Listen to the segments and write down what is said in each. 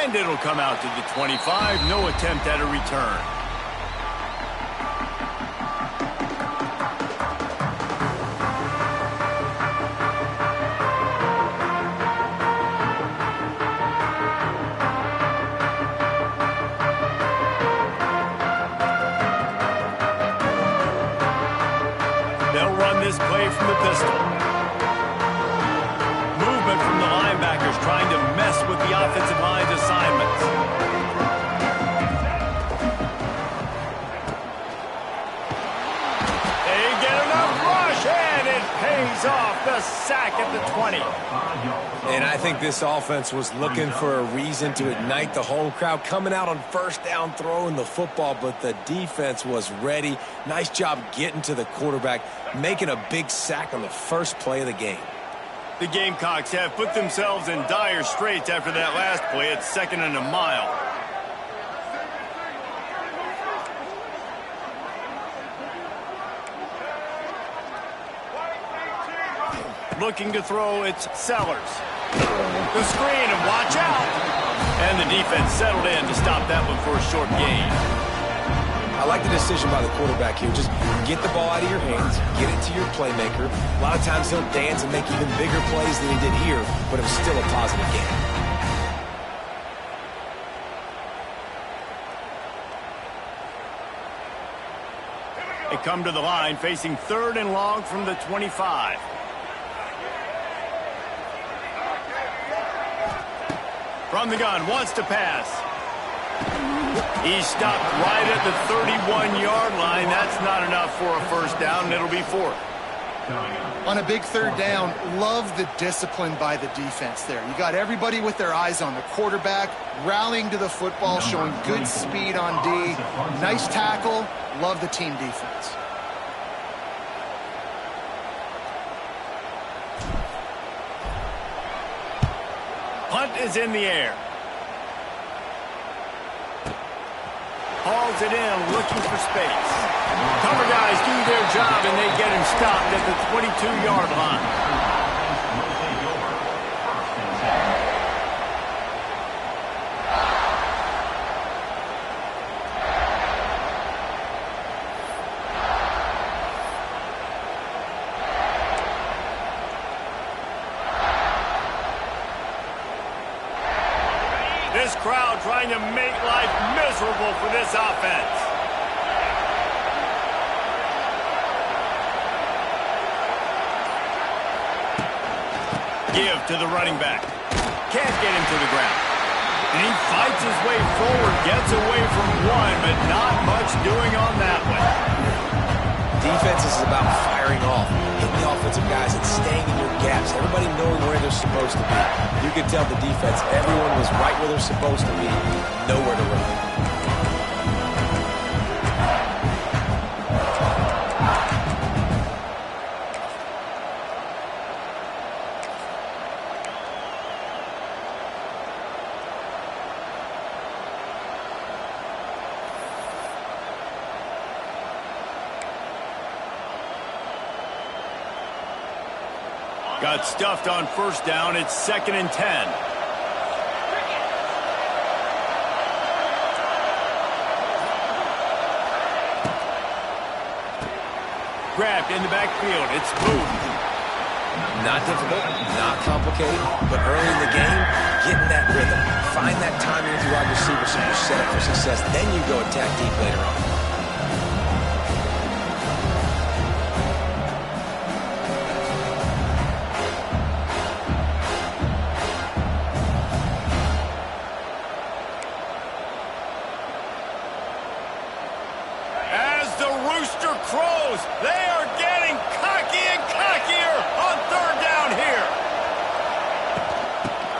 And it'll come out to the 25. No attempt at a return. They'll run this play from the pistol. Movement from the linebackers trying to mess with the offensive line's assignments. They get enough rush, and it pays off. The sack at the 20. And I think this offense was looking for a reason to ignite the home crowd, coming out on first down, throwing the football, but the defense was ready. Nice job getting to the quarterback, making a big sack on the first play of the game. The Gamecocks have put themselves in dire straits after that last play. It's 2nd and a mile. Looking to throw, it's Sellers. The screen, and watch out! And the defense settled in to stop that one for a short gain. I like the decision by the quarterback here. Just get the ball out of your hands, get it to your playmaker. A lot of times he'll dance and make even bigger plays than he did here, but it was still a positive game. They come to the line facing 3rd and long from the 25. From the gun, wants to pass. He stopped right at the 31-yard line. That's not enough for a first down. It'll be 4th. On a big 3rd down, love the discipline by the defense there. You got everybody with their eyes on the quarterback, rallying to the football, showing good speed on D. Nice tackle. Love the team defense. Punt is in the air. Hauls it in, looking for space. Cover guys do their job, and they get him stopped at the 22-yard line. This crowd trying to make life miserable for this offense. Give to the running back. Can't get him to the ground. And he fights his way forward, gets away from one, but not much doing on that one. Defense is about firing off, hitting the offensive guys and staying in your gaps. Everybody knowing where they're supposed to be. You can tell the defense, everyone was right where they're supposed to be, nowhere to run. Got stuffed on first down. It's 2nd and 10. Grabbed in the backfield. It's moved. Not difficult, not complicated, but early in the game, getting that rhythm. Find that timing with your wide receiver so you're set up for success. Then you go attack deep later on. Crows, they are getting cocky and cockier on 3rd down here.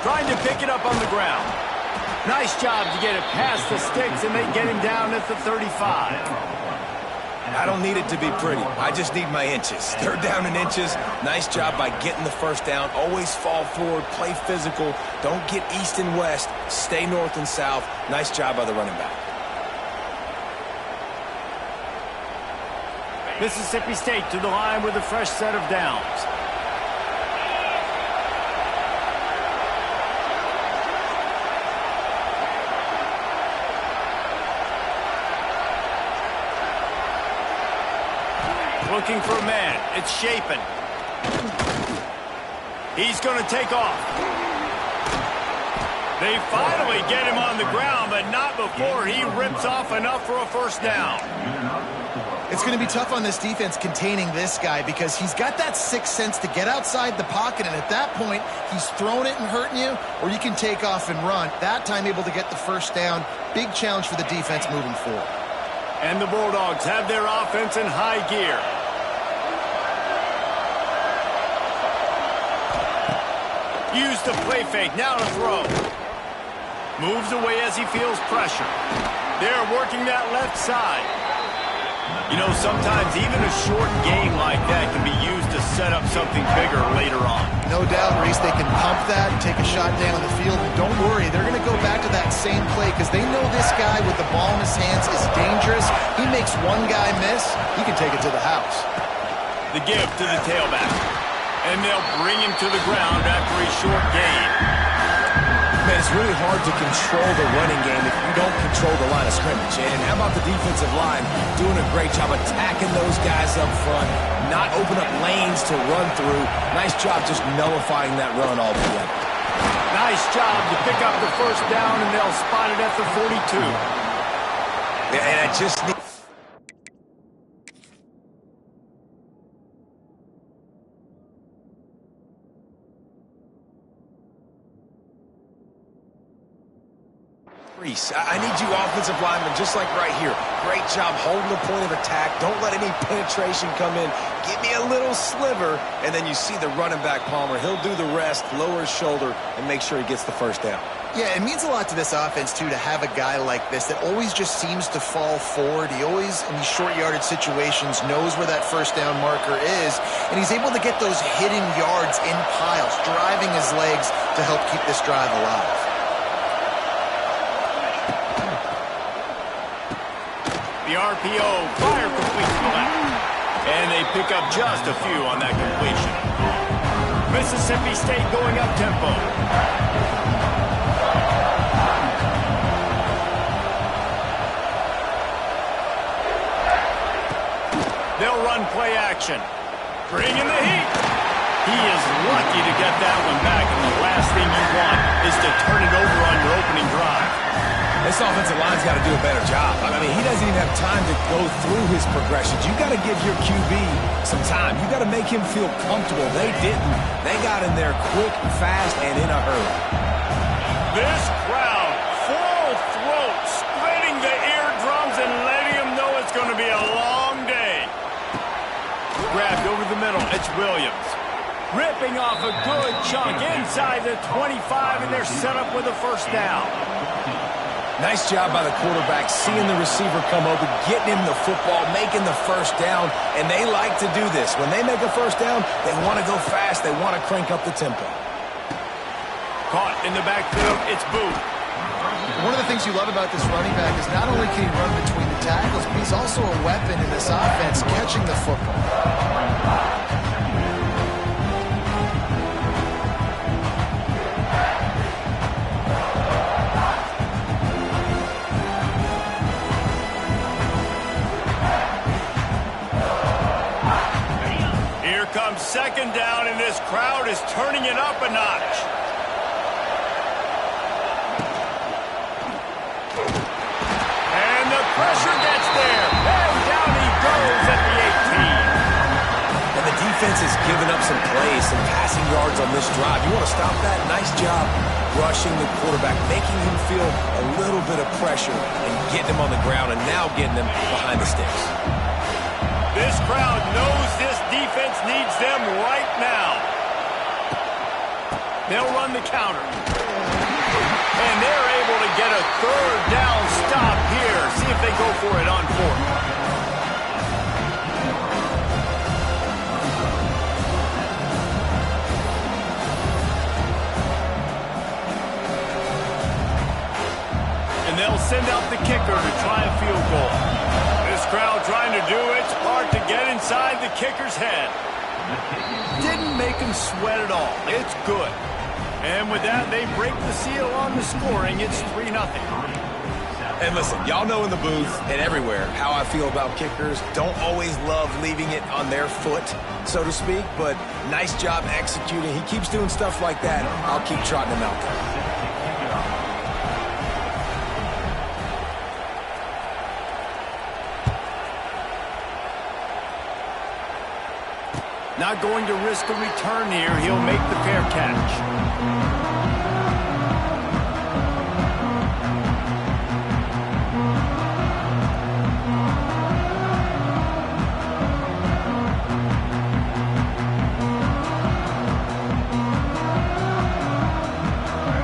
Trying to pick it up on the ground. Nice job to get it past the sticks, and they get him down at the 35. I don't need it to be pretty. I just need my inches. 3rd down in inches. Nice job by getting the first down. Always fall forward, play physical. Don't get east and west. Stay north and south. Nice job by the running back. Mississippi State to the line with a fresh set of downs. looking for a man. It's Shapen. He's going to take off. They finally get him on the ground, but not before he rips off enough for a first down. It's going to be tough on this defense containing this guy because he's got that sixth sense to get outside the pocket, and at that point, he's throwing it and hurting you, or you can take off and run. That time able to get the first down. Big challenge for the defense moving forward. And the Bulldogs have their offense in high gear. Use the play fake, now to throw. Moves away as he feels pressure. They're working that left side. You know, sometimes even a short game like that can be used to set up something bigger later on. No doubt, Reese, they can pump that and take a shot down the field. And don't worry, they're going to go back to that same play because they know this guy with the ball in his hands is dangerous. He makes one guy miss, he can take it to the house. The give to the tailback. And they'll bring him to the ground after a short gain. Man, it's really hard to control the running game if you don't control the line of scrimmage. And how about the defensive line doing a great job attacking those guys up front, not open up lanes to run through. Nice job just nullifying that run altogether. Nice job to pick up the first down, and they'll spot it at the 42. Yeah, and I just need... I need you offensive linemen just like right here. Great job holding the point of attack. Don't let any penetration come in. Give me a little sliver, and then you see the running back, Palmer. He'll do the rest, lower his shoulder, and make sure he gets the first down. Yeah, it means a lot to this offense, too, to have a guy like this that always just seems to fall forward. He always, in these short yardage situations, knows where that first down marker is, and he's able to get those hidden yards in piles, driving his legs to help keep this drive alive. The RPO, fire complete to the left. And they pick up just a few on that completion. Mississippi State going up tempo. They'll run play action. Bring in the heat. He is lucky to get that one back, and the last thing you want is to turn it over on your opening drive. This offensive line's got to do a better job. I mean, he doesn't even have time to go through his progressions. You got to give your QB some time. You got to make him feel comfortable. They didn't. They got in there quick, fast, and in a hurry. This crowd, full throat, splitting the eardrums and letting him know it's going to be a long day. Grabbed over the middle. It's Williams. Ripping off a good chunk inside the 25, and they're set up with a first down. Nice job by the quarterback, seeing the receiver come open, getting him the football, making the first down, and they like to do this. When they make a first down, they want to go fast. They want to crank up the tempo. Caught in the backfield, it's Booth. One of the things you love about this running back is not only can he run between the tackles, but he's also a weapon in this offense, catching the football. Comes second down, and this crowd is turning it up a notch. And the pressure gets there. And down he goes at the 18. And the defense has given up some plays, some passing yards on this drive. You want to stop that? Nice job rushing the quarterback, making him feel a little bit of pressure and getting him on the ground, and now getting him behind the sticks. This crowd knows this defense needs them right now. They'll run the counter. And they're able to get a third down stop here. See if they go for it on fourth. And they'll send out the kicker to try a field goal. This crowd trying to do its part to get inside the kicker's head. Didn't make him sweat at all. It's good. And with that, they break the seal on the scoring. It's 3-0. And listen, y'all know in the booth and everywhere how I feel about kickers. Don't always love leaving it on their foot, so to speak, but nice job executing. He keeps doing stuff like that. I'll keep trotting him out there. Not going to risk a return here. He'll make the fair catch.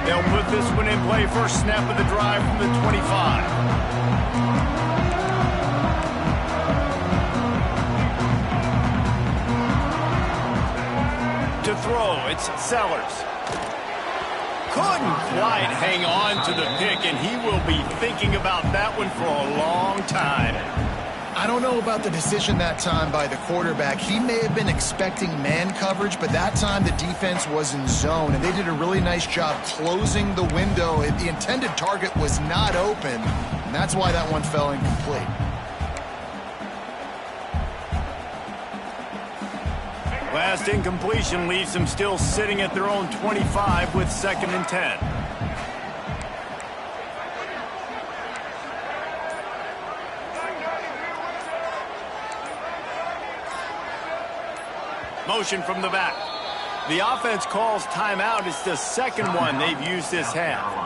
They'll put this one in play. First snap of the drive from the 25. To throw, it's Sellers. Couldn't quite hang on to the pick, and he will be thinking about that one for a long time. I don't know about the decision that time by the quarterback. He may have been expecting man coverage, but that time the defense was in zone, and they did a really nice job closing the window. The intended target was not open, and that's why that one fell incomplete. Last incompletion leaves them still sitting at their own 25 with 2nd and 10. Motion from the back. The offense calls timeout. It's the second one they've used this half.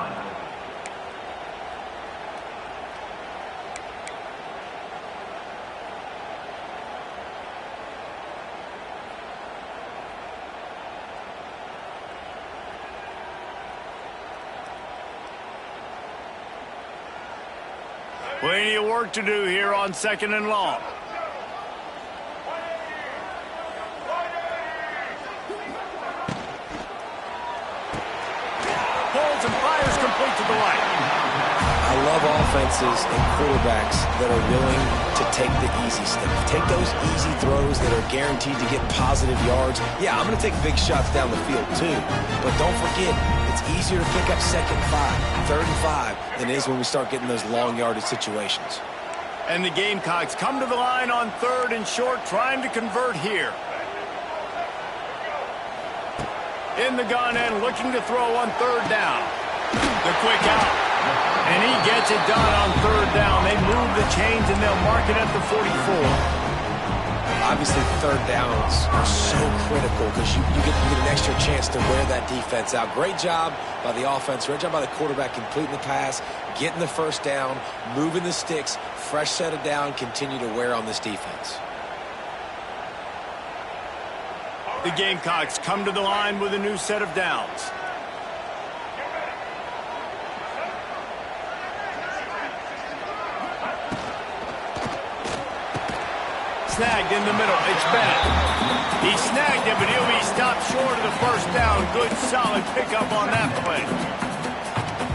Plenty of work to do here on 2nd and long. Pulls and fires complete to the right. I love offenses and quarterbacks that are willing to take the easy stuff. Take those easy throws that are guaranteed to get positive yards. Yeah, I'm going to take big shots down the field too. But don't forget, it's easier to pick up 2nd and 5, 3rd and 5 than it is when we start getting those long yardage situations. And the Gamecocks come to the line on 3rd and short, trying to convert here. In the gun and looking to throw on 3rd down. The quick out. And he gets it done on 3rd down. They move the chains and they'll mark it at the 44. Obviously, 3rd downs are so critical because you get an extra chance to wear that defense out. Great job by the offense. Great job by the quarterback completing the pass, getting the 1st down, moving the sticks, fresh set of down, continue to wear on this defense. The Gamecocks come to the line with a new set of downs. Snagged in the middle. It's Bennett. He snagged it, but he'll be stopped short of the 1st down. Good, solid pickup on that play.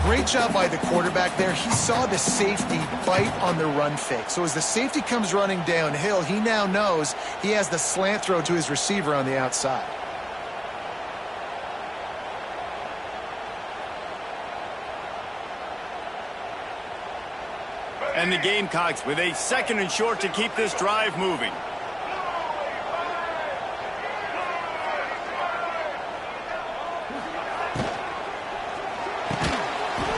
Great job by the quarterback there. He saw the safety bite on the run fake. So as the safety comes running downhill, he now knows he has the slant throw to his receiver on the outside. And the Gamecocks with a 2nd and short to keep this drive moving.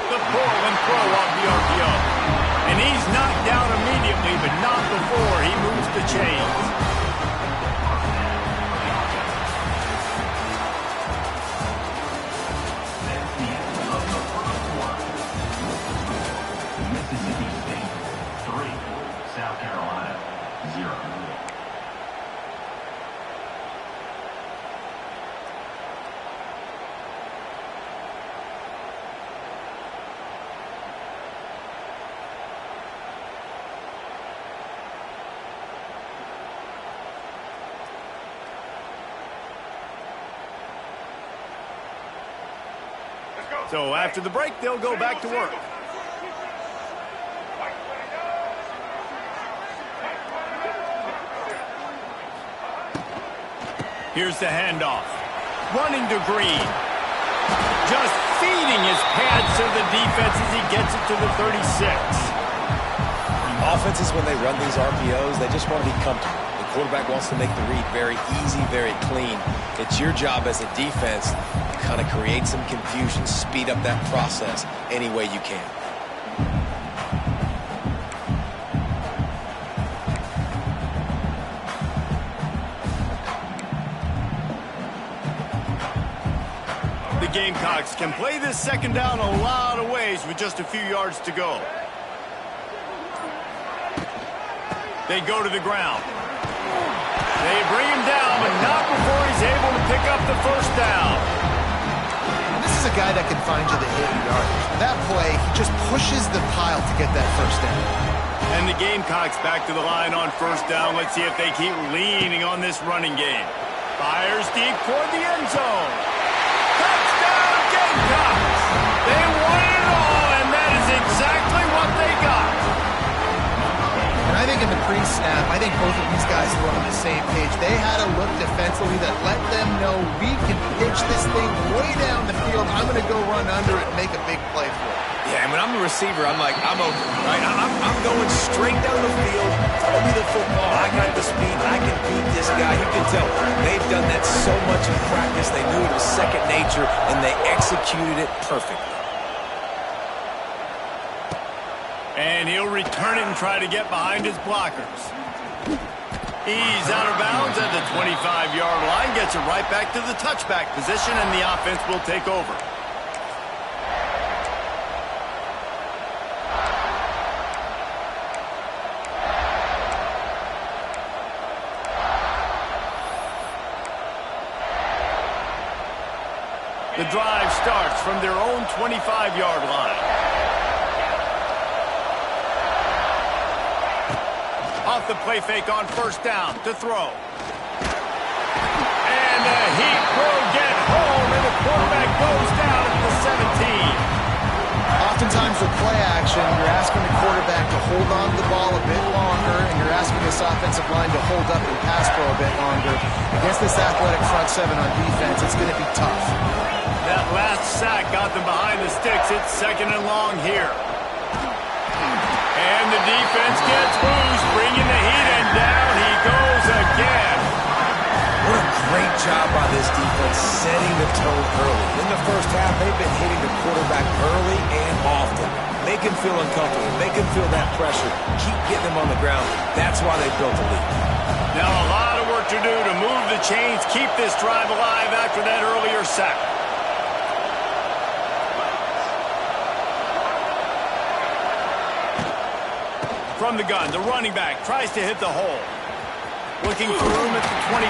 The pull and throw off the RPO. And he's knocked down immediately, but not before he moves the chains. So after the break, they'll go back to work. Here's the handoff. Running to Green. Just feeding his pads gets to the defense as he gets it to the 36. Offenses, when they run these RPOs, they just want to be comfortable. The quarterback wants to make the read very easy, very clean. It's your job as a defense to kind of create some confusion, speed up that process any way you can. The Gamecocks can play this second down a lot of ways with just a few yards to go. They go to the ground. They bring him down, but not before he's able to pick up the first down. This is a guy that can find you the hidden yardage. That play, he just pushes the pile to get that first down. And the Gamecocks back to the line on first down. Let's see if they keep leaning on this running game. Fires deep toward the end zone. Touchdown, Gamecocks! They won it all, and that is exactly what they got. And I think in the pre-snap, I think both of these guys were on the same page. They had a look defensively that let them know we can pitch this thing way down the field. I'm going to go run under it and make a big play for it. Yeah, and when I'm the receiver, I'm like, I'm open, right? I'm going straight down the field. Throw me the football. I got the speed. I can beat this guy. You can tell they've done that so much in practice. They knew it was second nature, and they executed it perfectly. And he'll return it and try to get behind his blockers. He's out of bounds at the 25-yard line. Gets it right back to the touchback position, and the offense will take over. The drive starts from their own 25-yard line. Off the play fake on first down to throw. And he will get home, and the quarterback goes down at the 17. Oftentimes with play action, you're asking the quarterback to hold on to the ball a bit longer, and you're asking this offensive line to hold up and pass pro a bit longer. Against this athletic front seven on defense, it's going to be tough. That last sack got them behind the sticks. It's second and long here. And the defense gets loose, bringing the heat, and down he goes again. What a great job by this defense setting the tone early. In the first half, they've been hitting the quarterback early and often. Make him feel uncomfortable. Make him feel that pressure. Keep getting him on the ground. That's why they built the lead. Now a lot of work to do to move the chains, keep this drive alive after that earlier sack. From the gun, the running back tries to hit the hole. Looking for room at the 25.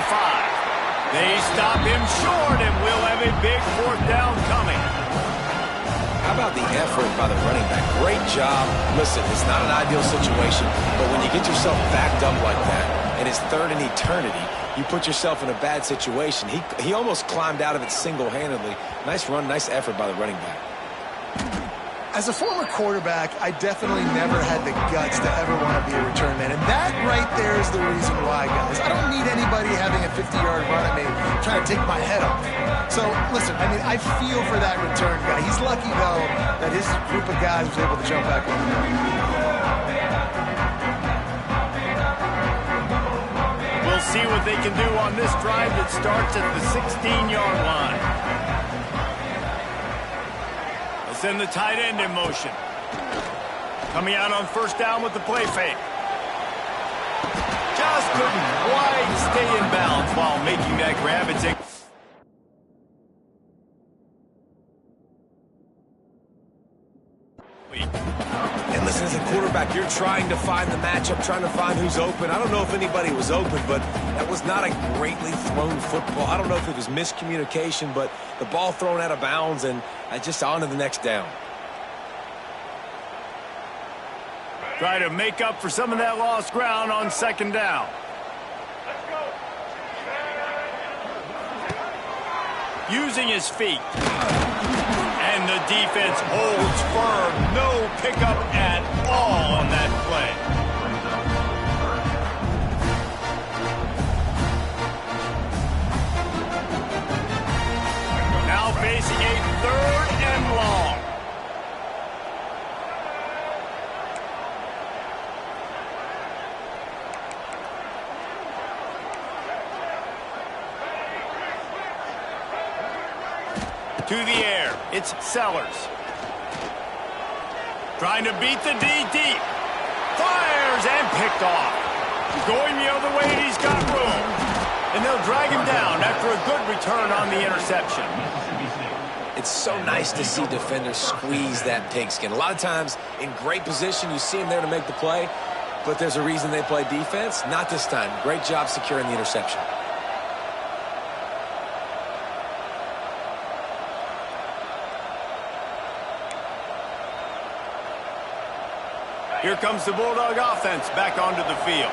They stop him short, and we'll have a big fourth down coming. How about the effort by the running back? Great job. Listen, it's not an ideal situation, but when you get yourself backed up like that, and it's third in eternity, you put yourself in a bad situation. He almost climbed out of it single-handedly. Nice run, nice effort by the running back. As a former quarterback, I definitely never had the guts to ever want to be a return man. And that right there is the reason why, guys. I don't need anybody having a 50-yard run at me trying to take my head off. So, listen, I mean, I feel for that return guy. He's lucky, though, that his group of guys was able to jump back on him. We'll see what they can do on this drive that starts at the 16-yard line. Send the tight end in motion. Coming out on first down with the play fake. Just couldn't quite stay in bounds while making that grab. It's And listen, as a quarterback, you're trying to find the matchup, trying to find who's open. I don't know if anybody was open, but that was not a greatly thrown football. I don't know if it was miscommunication, but the ball thrown out of bounds, and just on to the next down. try to make up for some of that lost ground on second down. Using his feet. And the defense holds firm. No pickup at all on that play. Now facing a 3rd and long. To the air, it's Sellers. Trying to beat the D deep. Fires and picked off. Going the other way, and he's got room. And they'll drag him down after a good return on the interception. It's so nice to see defenders squeeze that pigskin. A lot of times, in great position, you see him there to make the play, but there's a reason they play defense. Not this time. Great job securing the interception. Here comes the Bulldog offense back onto the field.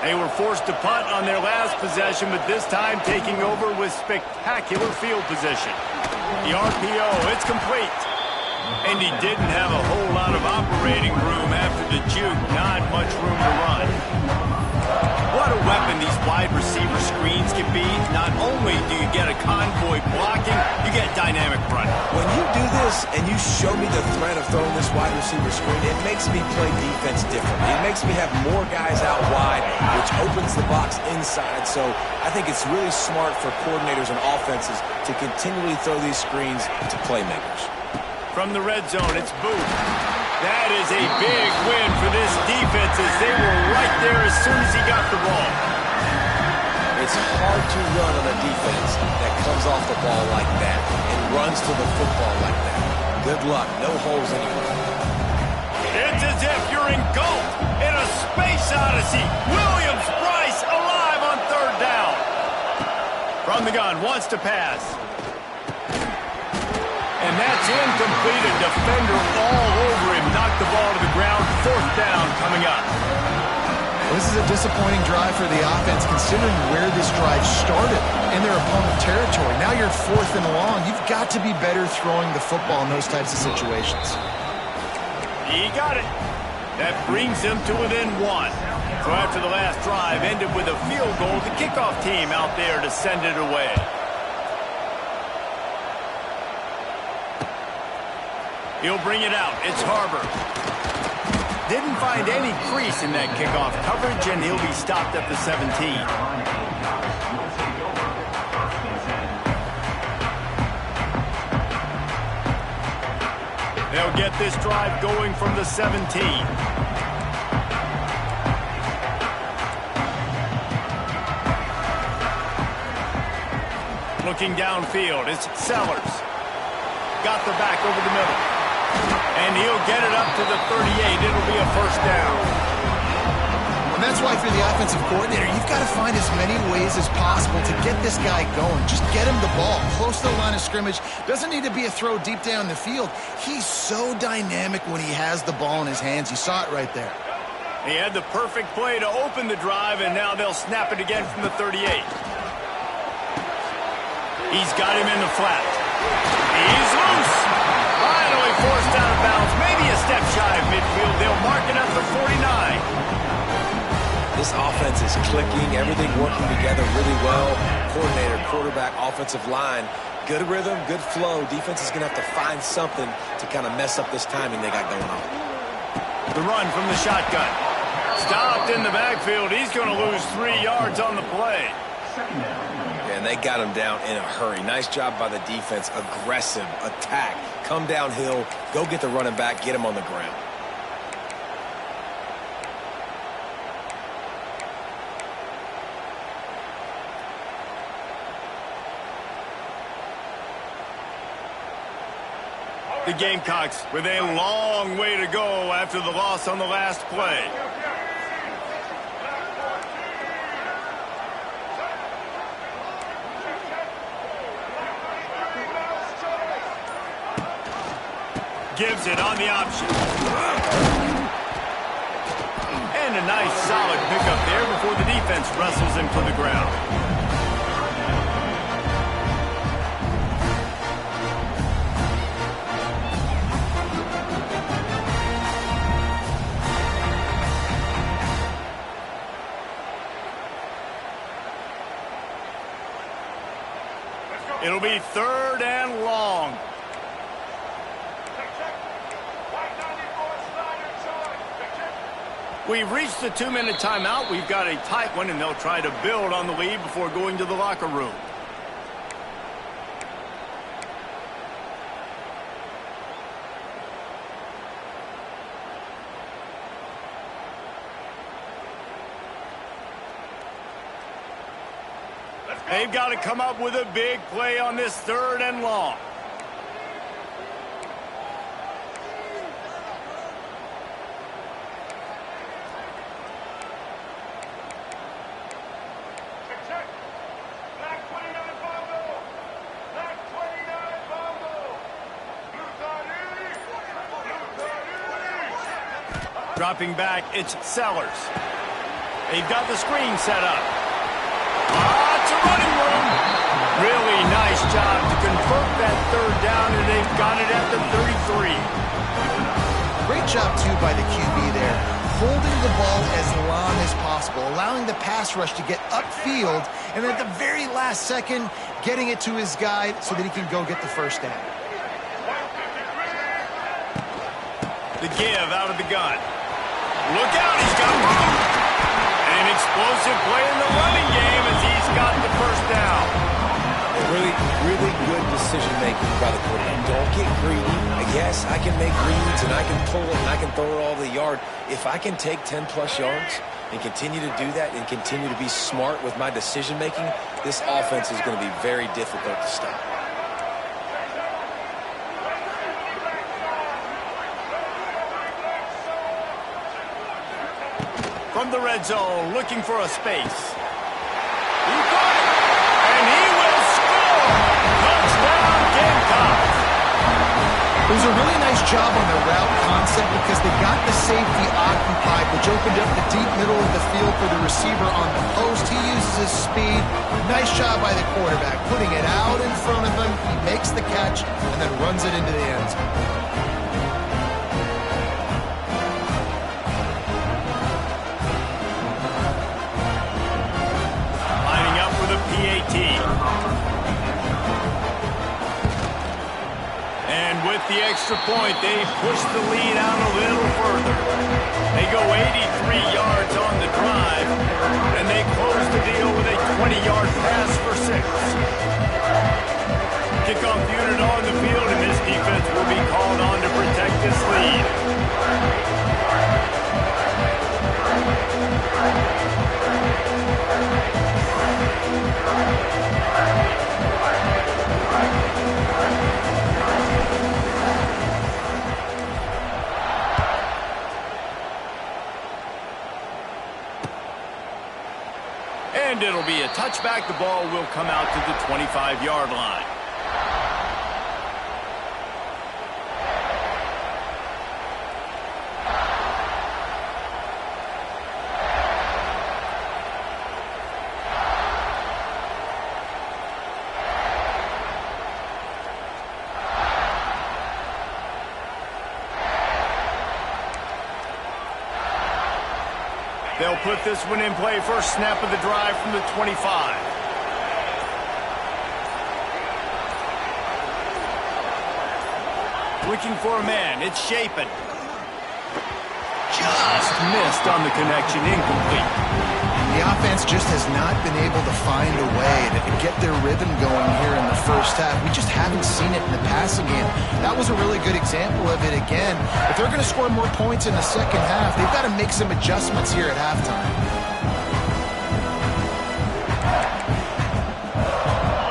They were forced to punt on their last possession, but this time taking over with spectacular field position. The RPO, it's complete. And he didn't have a whole lot of operating room after the juke. Not much room to run. What a weapon these wide receiver screens can be. Not only do you get a convoy blocking, you get dynamic running. When you do this and you show me the threat of throwing this wide receiver screen, it makes me play defense differently. It makes me have more guys out wide, which opens the box inside. So I think it's really smart for coordinators and offenses to continually throw these screens to playmakers. From the red zone, it's Booth. That is a big win for this defense as they were right there as soon as he got the ball. It's hard to run on a defense that comes off the ball like that and runs to the football like that. Good luck. No holes anywhere. It's as if you're engulfed in a space odyssey. Williams-Brice alive on third down. From the gun, wants to pass. And that's incomplete. A defender all over him. Knocked the ball to the ground. Fourth down coming up. This is a disappointing drive for the offense considering where this drive started in their opponent territory. Now you're fourth and long. You've got to be better throwing the football in those types of situations. He got it. That brings them to within one. So after the last drive ended with a field goal, the kickoff team out there to send it away. He'll bring it out. It's Harbor. Didn't find any crease in that kickoff coverage, and he'll be stopped at the 17. They'll get this drive going from the 17. Looking downfield, it's Sellers. Got the back over the middle. And he'll get it up to the 38. It'll be a first down. And that's why for the offensive coordinator, you've got to find as many ways as possible to get this guy going. Just get him the ball close to the line of scrimmage. Doesn't need to be a throw deep down the field. He's so dynamic when he has the ball in his hands. You saw it right there. He had the perfect play to open the drive, and now they'll snap it again from the 38. He's got him in the flat. He's loose. Finally forced out of bounds. Maybe a step shy of midfield. They'll mark it at the 49. This offense is clicking. Everything working together really well. Coordinator, quarterback, offensive line. Good rhythm, good flow. Defense is going to have to find something to kind of mess up this timing they got going on. The run from the shotgun. Stopped in the backfield. He's going to lose 3 yards on the play. And they got him down in a hurry. Nice job by the defense. Aggressive, attack, come downhill, go get the running back, get him on the ground. The Gamecocks with a long way to go after the loss on the last play. Gives it on the option. And a nice solid pickup there before the defense wrestles him to the ground. It'll be third and long. We've reached the 2-minute timeout. We've got a tight one, and they'll try to build on the lead before going to the locker room. They've got to come up with a big play on this 3rd and long. Dropping back, it's Sellers. They've got the screen set up. Lots of running room. Really nice job to convert that 3rd down, and they've got it at the 33. Great job, too, by the QB there. Holding the ball as long as possible, allowing the pass rush to get upfield, and at the very last second, getting it to his guy so that he can go get the 1st down. The give out of the gun. Look out, he's got room. An explosive play in the running game as he's got the 1st down. Really good decision-making by the quarterback. Don't get greedy. Yes, I can make reads, and I can pull it, and I can throw it all the yard. If I can take 10-plus yards and continue to do that and continue to be smart with my decision-making, this offense is going to be very difficult to stop. From the red zone, looking for a space. He got it, and he will score! Touchdown, Gamecocks! It was a really nice job on the route concept because they got the safety occupied, which opened up the deep middle of the field for the receiver on the post. He uses his speed. Nice job by the quarterback, putting it out in front of him. He makes the catch and then runs it into the end zone. And with the extra point, they push the lead out a little further. They go 83 yards on the drive, and they close the deal with a 20-yard pass for 6. Kickoff unit on the field, and this defense will be called on to protect this lead. And it'll be a touchback. The ball will come out to the 25-yard line. They'll put this one in play. First snap of the drive from the 25. Looking for a man. It's Shapen. Just missed on the connection. Incomplete. The offense just has not been able to find a way to get their rhythm going here in the first half. We just haven't seen it in the passing game. That was a really good example of it again. If they're going to score more points in the second half, they've got to make some adjustments here at halftime.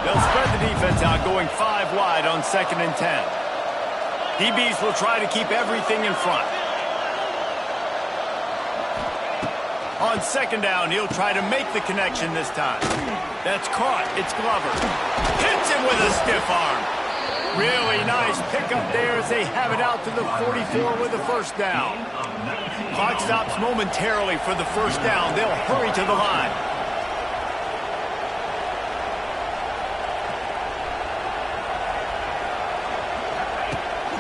They'll spread the defense out, going 5 wide on 2nd and 10. DBs will try to keep everything in front. On 2nd down, he'll try to make the connection this time. That's caught. It's Glover. Hits him with a stiff arm. Really nice pickup there as they have it out to the 44 with the 1st down. Clock stops momentarily for the 1st down. They'll hurry to the line.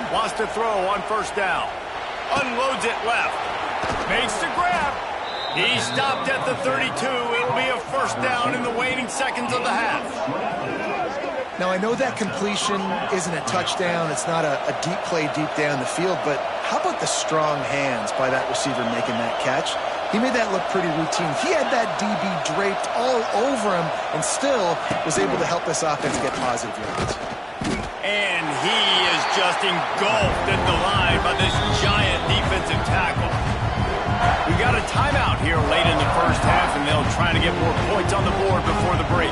Wants to throw on 1st down. Unloads it left. Makes the grab. He stopped at the 32. It'll be a 1st down in the waning seconds of the half. Now, I know that completion isn't a touchdown. It's not a deep play deep down the field, but how about the strong hands by that receiver making that catch? He made that look pretty routine. He had that DB draped all over him and still was able to help this offense get positive yards. And he is just engulfed at the line by this giant defensive tackle. We got a timeout here late in the first half, and they'll try to get more points on the board before the break.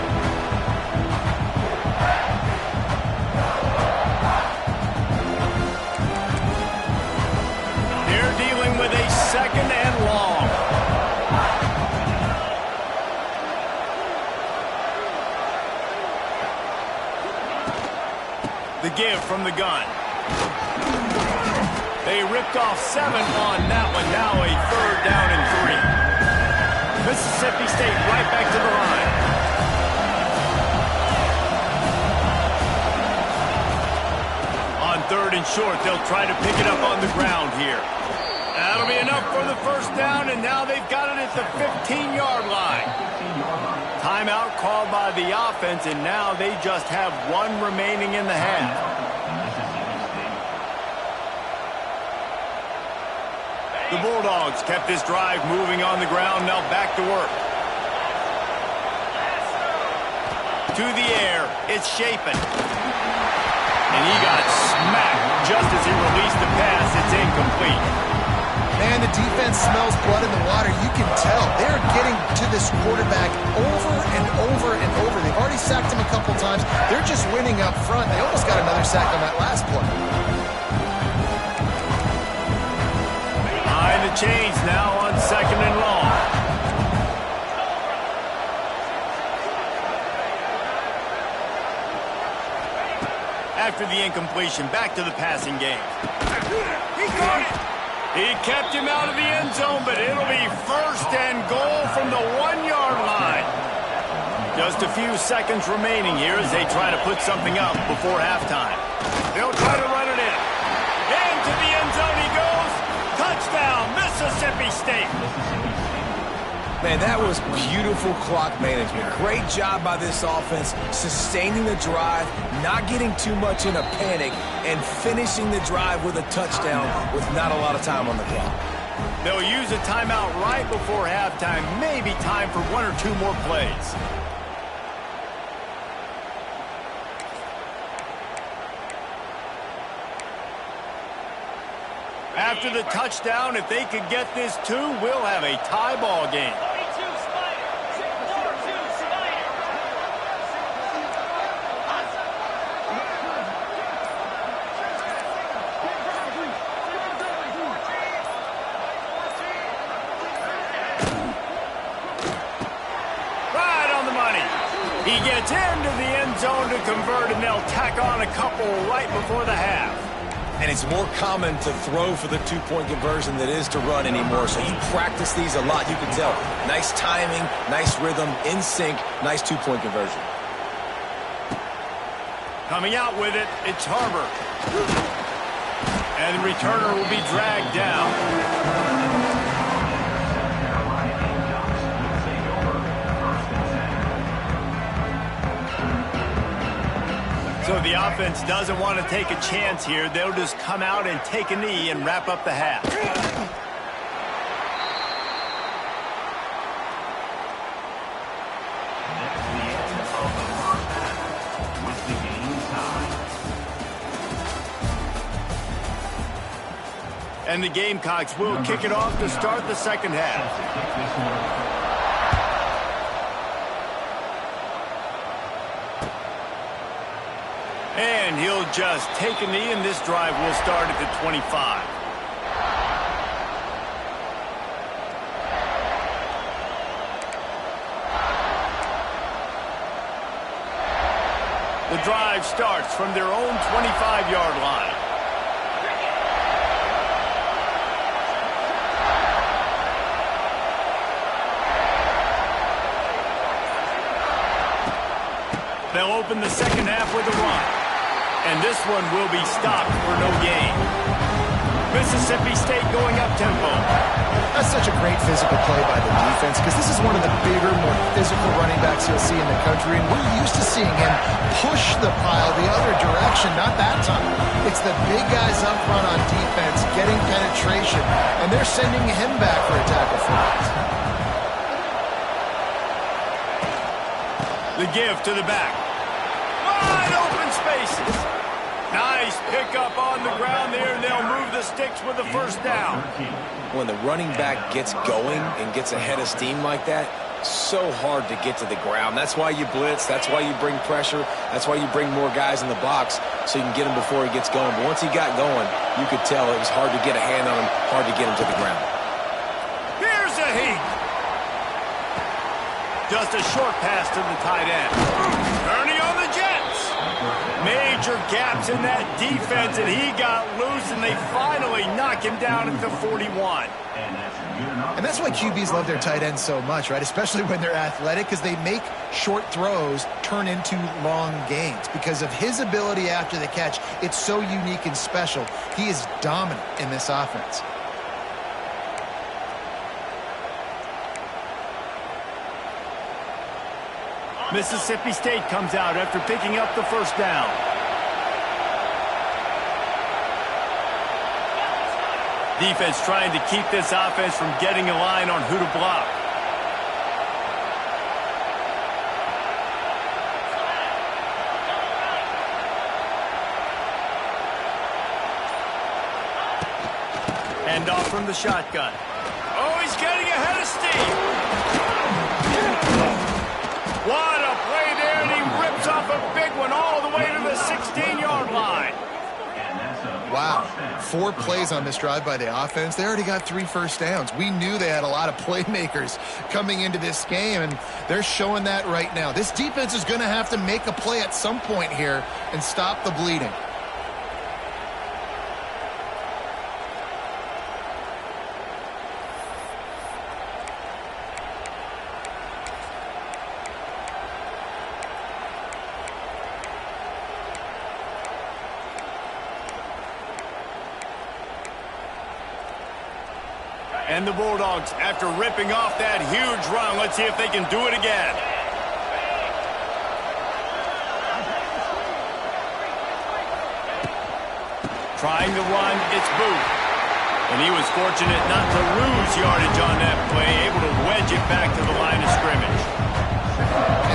from the gun. They ripped off 7 on that one. Now a 3rd down and 3. Mississippi State right back to the line. On 3rd and short, they'll try to pick it up on the ground here. That'll be enough for the 1st down, and now they've got it at the 15-yard line. Timeout called by the offense, and now they just have 1 remaining in the half. The Bulldogs kept this drive moving on the ground, now back to work. To the air, it's Shapen. And he got smacked just as he released the pass. It's incomplete. Man, the defense smells blood in the water. You can tell. They're getting to this quarterback over and over and over. They've already sacked him a couple times. They're just winning up front. They almost got another sack on that last play. Behind the chains now on 2nd and long. After the incompletion, back to the passing game. He caught it. He kept him out of the end zone, but it'll be 1st and goal from the 1-yard line. Just a few seconds remaining here as they try to put something up before halftime. They'll try to run it in. Into the end zone he goes. Touchdown, Mississippi State. Man, that was beautiful clock management. Great job by this offense, sustaining the drive, not getting too much in a panic, and finishing the drive with a touchdown with not a lot of time on the clock. They'll use a timeout right before halftime. Maybe time for 1 or 2 more plays. After the touchdown, if they could get this 2, we'll have a tie ball game. He gets into the end zone to convert, and they'll tack on a couple right before the half. And it's more common to throw for the 2-point conversion than it is to run anymore. So you practice these a lot. You can tell. Nice timing, nice rhythm, in sync, nice 2-point conversion. Coming out with it, it's Harbor. And the returner will be dragged down. So the offense doesn't want to take a chance here. They'll just come out and take a knee and wrap up the half. And the Gamecocks will kick it off to start the 2nd half. And he'll just take a knee, and this drive will start at the 25. The drive starts from their own 25-yard line. They'll open the 2nd half with a run. And this one will be stopped for no gain. Mississippi State going up-tempo. That's such a great physical play by the defense because this is one of the bigger, more physical running backs you'll see in the country, and we're used to seeing him push the pile the other direction. Not that time. It's the big guys up front on defense getting penetration, and they're sending him back for a tackle for us. The give to the back. Wide open spaces. Nice pickup on the ground there, and they'll move the sticks with the 1st down. When the running back gets going and gets ahead of steam like that, so hard to get to the ground. That's why you blitz. That's why you bring pressure. That's why you bring more guys in the box so you can get him before he gets going. But once he got going, you could tell it was hard to get a hand on him, hard to get him to the ground. Here's a heat. Just a short pass to the tight end. Ernie on the Jets. Major gaps in that defense, and he got loose, and they finally knock him down at the 41. And that's why QBs love their tight ends so much, right? Especially when they're athletic, because they make short throws turn into long gains. Because of his ability after the catch, it's so unique and special. He is dominant in this offense. Mississippi State comes out after picking up the first down. Defense trying to keep this offense from getting a line on who to block. Hand off from the shotgun. Oh, he's getting ahead of steam. What a play there, and he rips off a big one all the way to the 16-yard line. Wow, 4 plays on this drive by the offense. They already got 3 first downs. We knew they had a lot of playmakers coming into this game, and they're showing that right now. This defense is going to have to make a play at some point here and stop the bleeding. And the Bulldogs, after ripping off that huge run, let's see if they can do it again. Trying to run, it's Booth. And he was fortunate not to lose yardage on that play, able to wedge it back to the line of scrimmage.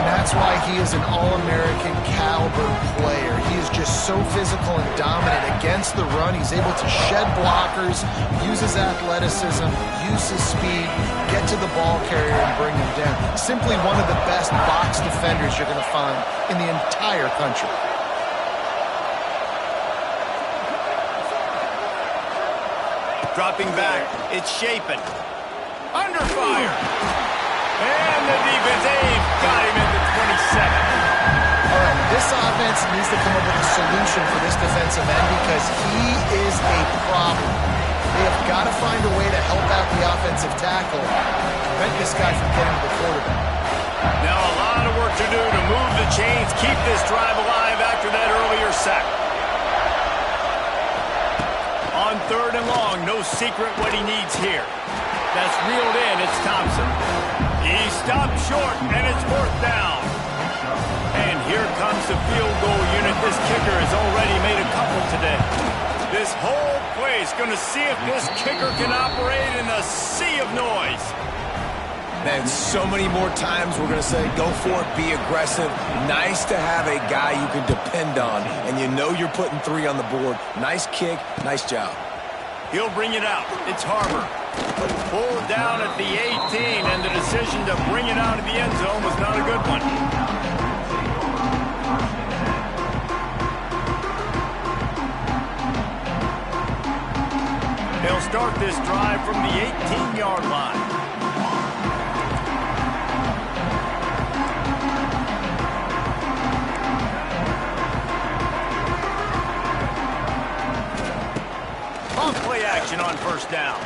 And that's why he is an All-American caliber player. He is just so physical and dominant against the run. He's able to shed blockers, use his athleticism, use his speed, get to the ball carrier and bring him down. Simply one of the best box defenders you're going to find in the entire country. Dropping back, it's Shapen. Under fire. And the defense got him at the 27. All right, this offense needs to come up with a solution for this defensive end because he is a problem. They have got to find a way to help out the offensive tackle, prevent this guy from getting to the quarterback. Now a lot of work to do to move the chains, keep this drive alive after that earlier sack. On 3rd and long, no secret what he needs here. That's reeled in, it's Thompson. He stopped short, and it's 4th down. And here comes the field goal unit. This kicker has already made a couple today. This whole play is going to see if this kicker can operate in a sea of noise. Man, so many more times we're going to say, go for it, be aggressive. Nice to have a guy you can depend on, and you know you're putting 3 on the board. Nice kick, nice job. He'll bring it out. It's Harbor. Pulled down at the 18, and the decision to bring it out of the end zone was not a good one. They'll start this drive from the 18-yard line. On play action on 1st down.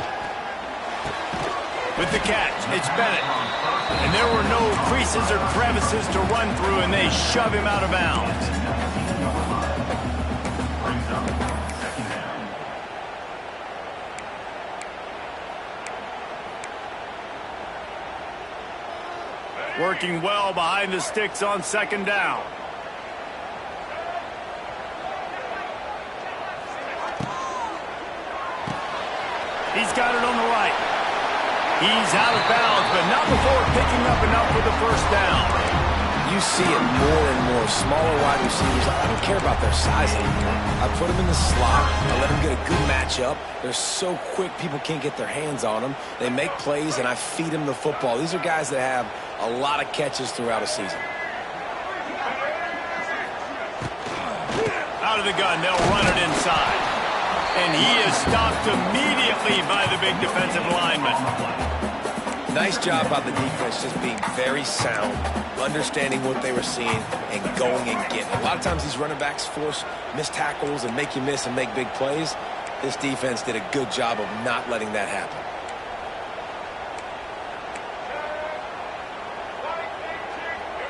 With the catch, it's Bennett. And there were no creases or crevices to run through, and they shove him out of bounds. Working well behind the sticks on 2nd down. He's got it on the right. He's out of bounds, but not before picking up enough for the 1st down. You see it more and more. Smaller wide receivers, I don't care about their size anymore. I put them in the slot. I let them get a good matchup. They're so quick, people can't get their hands on them. They make plays, and I feed them the football. These are guys that have a lot of catches throughout a season. Out of the gun, they'll run it inside. And he is stopped immediately by the big defensive lineman. Nice job by the defense just being very sound, understanding what they were seeing, and going and getting it. A lot of times these running backs force missed tackles and make you miss and make big plays. This defense did a good job of not letting that happen.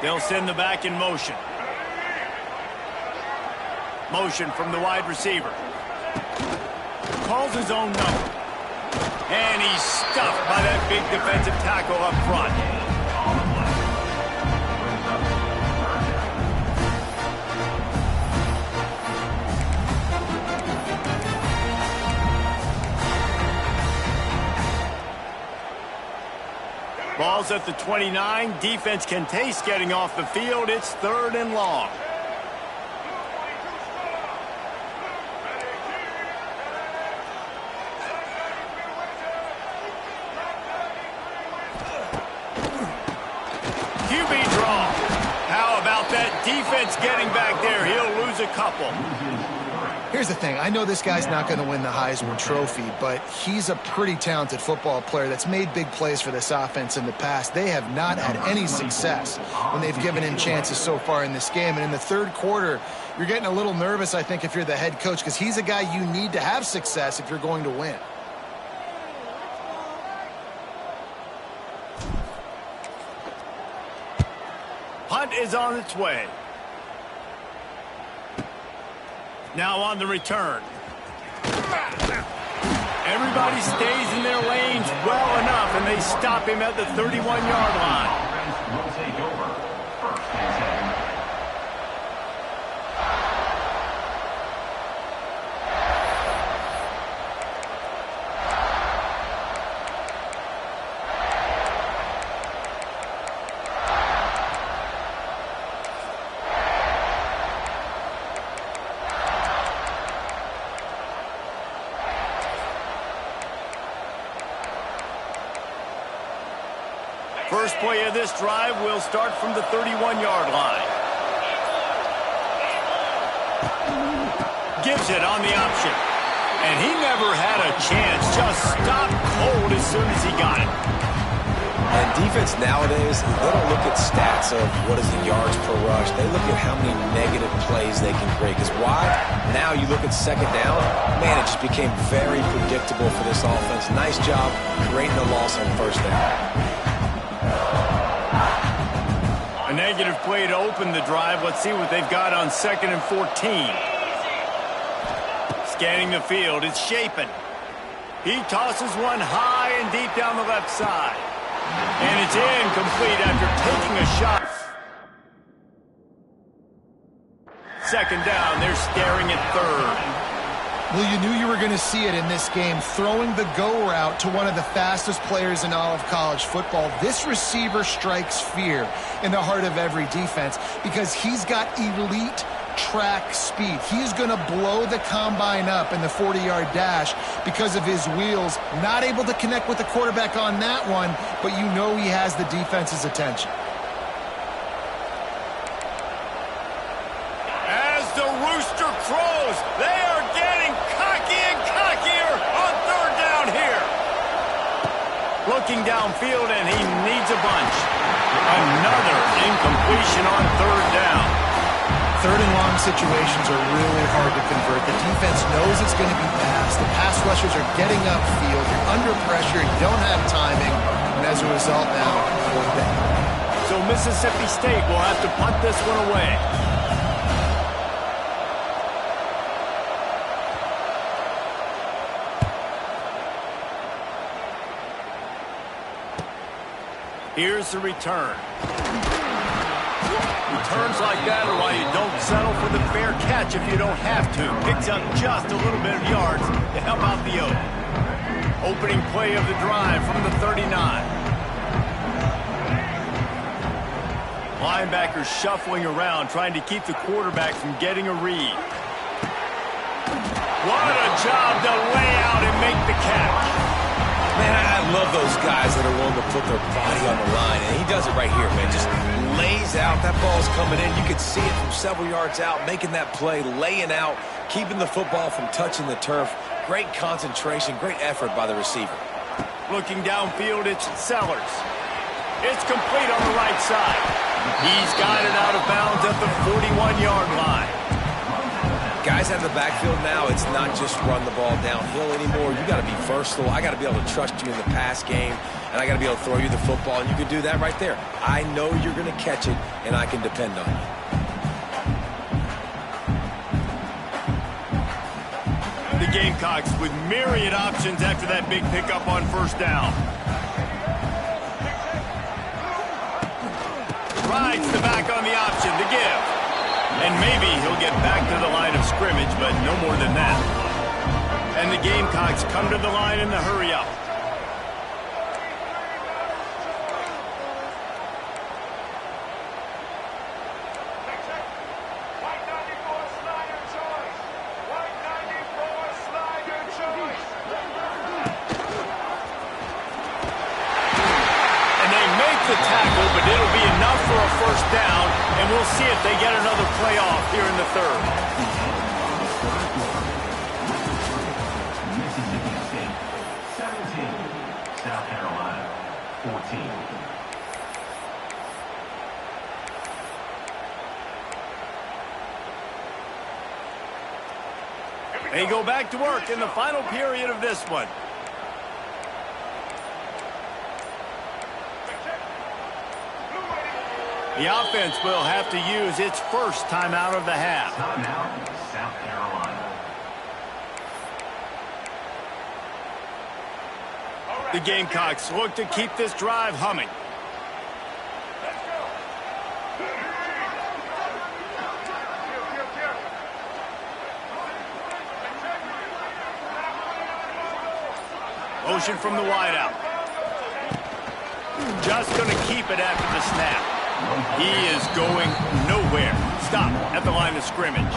They'll send the back in motion. Motion from the wide receiver. Calls his own number. And he's stuffed by that big defensive tackle up front. Ball's at the 29. Defense can taste getting off the field. It's 3rd and long. QB draw. How about that defense getting back there? He'll lose a couple. Here's the thing. I know this guy's not going to win the Heisman Trophy, but he's a pretty talented football player that's made big plays for this offense in the past. They have not had any success when they've given him chances so far in this game. And in the 3rd quarter, you're getting a little nervous, I think, if you're the head coach, because he's a guy you need to have success if you're going to win. Punt is on its way. Now on the return. Everybody stays in their lanes well enough, and they stop him at the 31-yard line. Will take over 1st and 10. First play of this drive will start from the 31-yard line. Gives it on the option. And he never had a chance. Just stopped cold as soon as he got it. And defense nowadays, they don't look at stats of what is the yards per rush. They look at how many negative plays they can create. Because why? Now you look at 2nd down, man, it just became very predictable for this offense. Nice job creating a loss on 1st down. A negative play to open the drive. Let's see what they've got on 2nd and 14. Scanning the field. It's Shapen. He tosses one high and deep down the left side. And it's incomplete after taking a shot. 2nd down. They're staring at 3rd. Well, you knew you were going to see it in this game, throwing the go route to one of the fastest players in all of college football. This receiver strikes fear in the heart of every defense because he's got elite track speed. He's going to blow the combine up in the 40-yard dash because of his wheels. Not able to connect with the quarterback on that one, but you know he has the defense's attention. As the rooster crows, they are getting cocky and cockier on 3rd down here. Looking downfield, and he needs a bunch. Another incompletion on 3rd down. 3rd and long situations are really hard to convert. The defense knows it's going to be passed. The pass rushers are getting upfield. You're under pressure. You don't have timing. And as a result now, 4th down. So Mississippi State will have to punt this one away. Here's the return. Returns like that are why you don't settle for the fair catch if you don't have to. Picks up just a little bit of yards to help out the Oak. Opening play of the drive from the 39. Linebackers shuffling around, trying to keep the quarterback from getting a read. What a job to lay out and make the catch. Man, I love those guys that are willing to put their body on the line, and he does it right here, man. Just lays out. That ball's coming in. You can see it from several yards out, making that play, laying out, keeping the football from touching the turf. Great concentration, great effort by the receiver. Looking downfield, it's Sellers. It's complete on the right side. He's got it out of bounds at the 41-yard line. Guys out of the backfield now, it's not just run the ball downhill anymore. You got to be versatile. I got to be able to trust you in the pass game, and I got to be able to throw you the football, and you can do that right there. I know you're going to catch it, and I can depend on you. The Gamecocks with myriad options after that big pickup on first down. Rides the back on the option to give. And maybe he'll get back to the line of scrimmage, but no more than that. And the Gamecocks come to the line in the hurry-up. The tackle, but it'll be enough for a first down, and we'll see if they get another play off here in the third. Mississippi State, 17. South Carolina, 14. They go back to work in the final period of this one. The offense will have to use its first timeout of the half. Timeout, South Carolina. The Gamecocks look to keep this drive humming. Motion from the wideout. Just going to keep it after the snap. He is going nowhere. Stop at the line of scrimmage.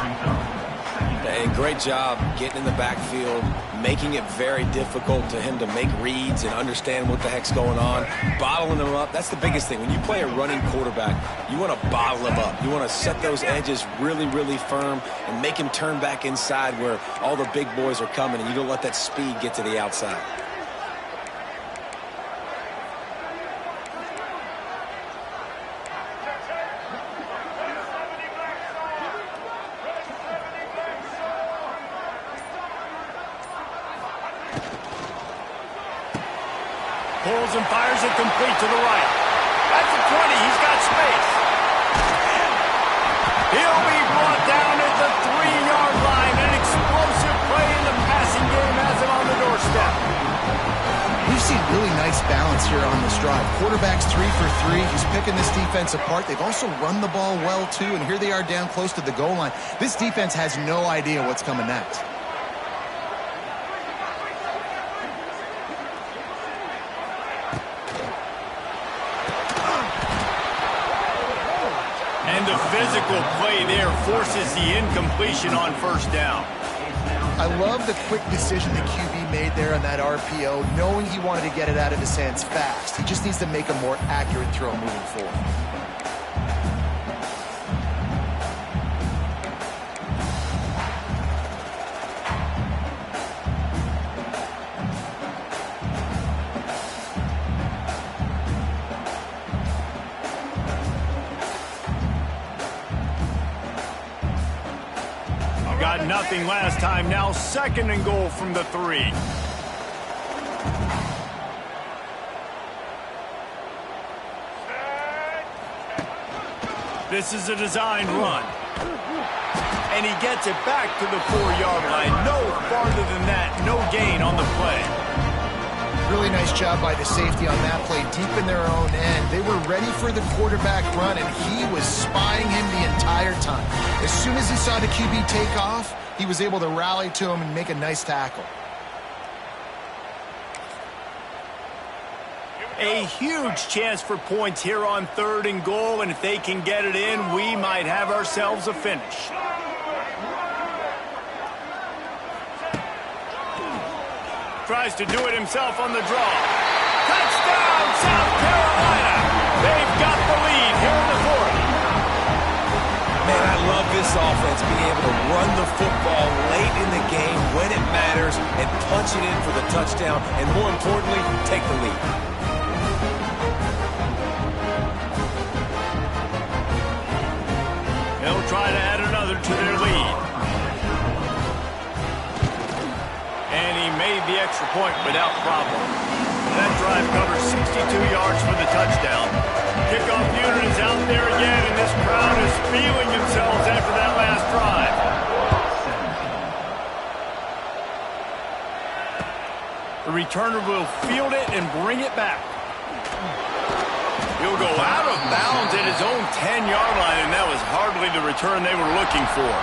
Hey, great job getting in the backfield, making it very difficult to him to make reads and understand what the heck's going on, bottling them up. That's the biggest thing. When you play a running quarterback, you want to bottle him up. You want to set those edges really, really firm and make him turn back inside where all the big boys are coming, and you don't let that speed get to the outside. Pulls and fires it complete to the right. That's the 20. He's got space. He'll be brought down at the 3-yard line. An explosive play in the passing game has him on the doorstep. We've seen really nice balance here on this drive. Quarterback's 3 for 3. He's picking this defense apart. They've also run the ball well, too, and here they are down close to the goal line. This defense has no idea what's coming next. And the physical play there forces the incompletion on first down. I love the quick decision the QB made there on that RPO, knowing he wanted to get it out of his hands fast. He just needs to make a more accurate throw moving forward. Got nothing last time. Now 2nd and goal from the 3. This is a designed run. And he gets it back to the 4-yard line. No farther than that. No gain on the play. Really nice job by the safety on that play, deep in their own end. They were ready for the quarterback run, and he was spying him the entire time. As soon as he saw the QB take off, he was able to rally to him and make a nice tackle. A huge chance for points here on 3rd and goal, and if they can get it in, we might have ourselves a finish. Tries to do it himself on the draw. Touchdown, South Carolina! They've got the lead here in the 4th. Man, I love this offense being able to run the football late in the game when it matters and punch it in for the touchdown, and more importantly, take the lead. They'll try to add another to their lead. And he made the extra point without problem. That drive covers 62 yards for the touchdown. Kickoff unit is out there again, and this crowd is feeling themselves after that last drive. The returner will field it and bring it back. He'll go out of bounds at his own 10-yard line, and that was hardly the return they were looking for.